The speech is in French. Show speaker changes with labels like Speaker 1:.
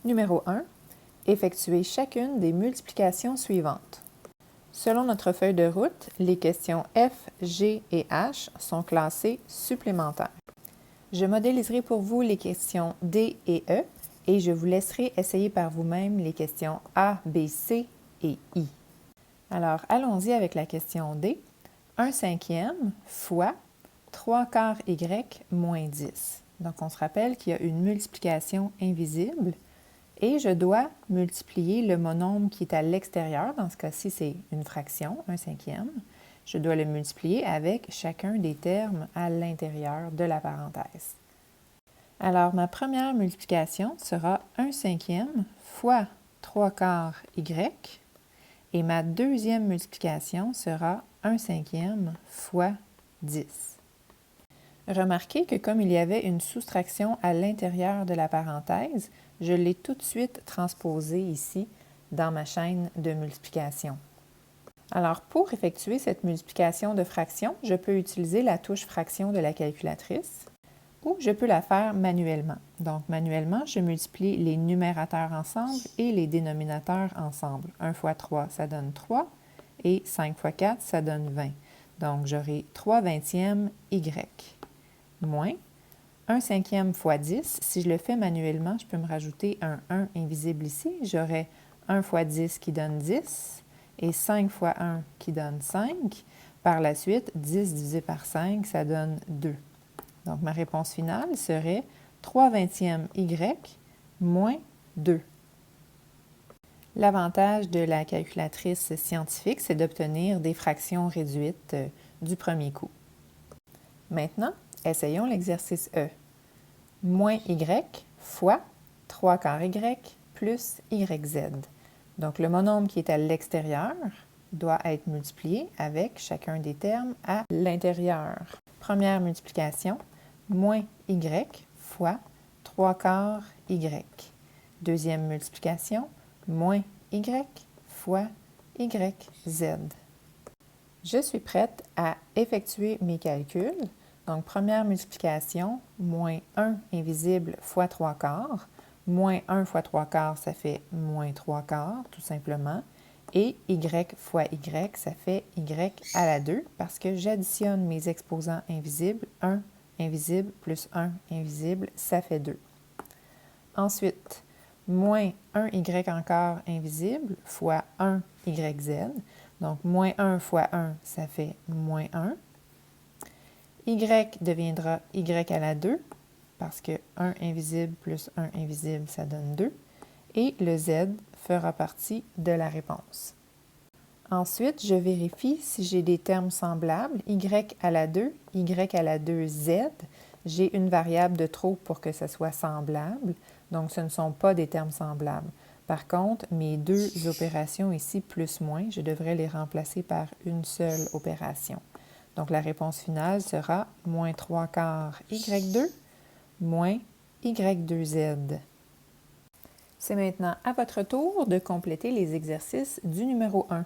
Speaker 1: Numéro 1. Effectuez chacune des multiplications suivantes. Selon notre feuille de route, les questions F, G et H sont classées supplémentaires. Je modéliserai pour vous les questions D et E et je vous laisserai essayer par vous-même les questions A, B, C et I. Alors, allons-y avec la question D. 1/5 fois 3/4 Y moins 10. Donc, on se rappelle qu'il y a une multiplication invisible et je dois multiplier le monombre qui est à l'extérieur. Dans ce cas-ci, c'est une fraction, 1/5. Je dois le multiplier avec chacun des termes à l'intérieur de la parenthèse. Alors, ma première multiplication sera 1/5 fois 3/4 Y et ma deuxième multiplication sera 1/5 fois 10. Remarquez que comme il y avait une soustraction à l'intérieur de la parenthèse, je l'ai tout de suite transposée ici dans ma chaîne de multiplication. Alors, pour effectuer cette multiplication de fractions, je peux utiliser la touche fraction de la calculatrice ou je peux la faire manuellement. Donc, manuellement, je multiplie les numérateurs ensemble et les dénominateurs ensemble. 1 fois 3, ça donne 3 et 5 fois 4, ça donne 20. Donc, j'aurai 3/20 Y moins 1/5 fois 10. Si je le fais manuellement, je peux me rajouter un 1 invisible ici. J'aurai 1 fois 10 qui donne 10 et 5 fois 1 qui donne 5. Par la suite, 10 divisé par 5, ça donne 2. Donc, ma réponse finale serait 3/20 Y moins 2. L'avantage de la calculatrice scientifique, c'est d'obtenir des fractions réduites du premier coup. Maintenant, essayons l'exercice E. Moins Y fois 3/4 Y plus YZ. Donc, le monombre qui est à l'extérieur doit être multiplié avec chacun des termes à l'intérieur. Première multiplication, moins Y fois 3/4 Y. Deuxième multiplication, moins Y fois YZ. Je suis prête à effectuer mes calculs. Donc, première multiplication, moins 1 invisible fois 3/4. Moins 1 fois 3/4, ça fait moins 3/4, tout simplement. Et Y fois Y, ça fait Y à la 2, parce que j'additionne mes exposants invisibles. 1 invisible plus 1 invisible, ça fait 2. Ensuite, moins 1Y encore invisible fois 1 YZ. Donc, moins 1 fois 1, ça fait moins 1. Y deviendra Y à la 2, parce que 1 invisible plus 1 invisible, ça donne 2. Et le Z fera partie de la réponse. Ensuite, je vérifie si j'ai des termes semblables. Y à la 2, Y à la 2, Z. J'ai une variable de trop pour que ce soit semblable. Donc, ce ne sont pas des termes semblables. Par contre, mes deux opérations ici, plus-moins, je devrais les remplacer par une seule opération. Donc, la réponse finale sera moins 3/4 Y2 moins Y2Z. C'est maintenant à votre tour de compléter les exercices du numéro 1.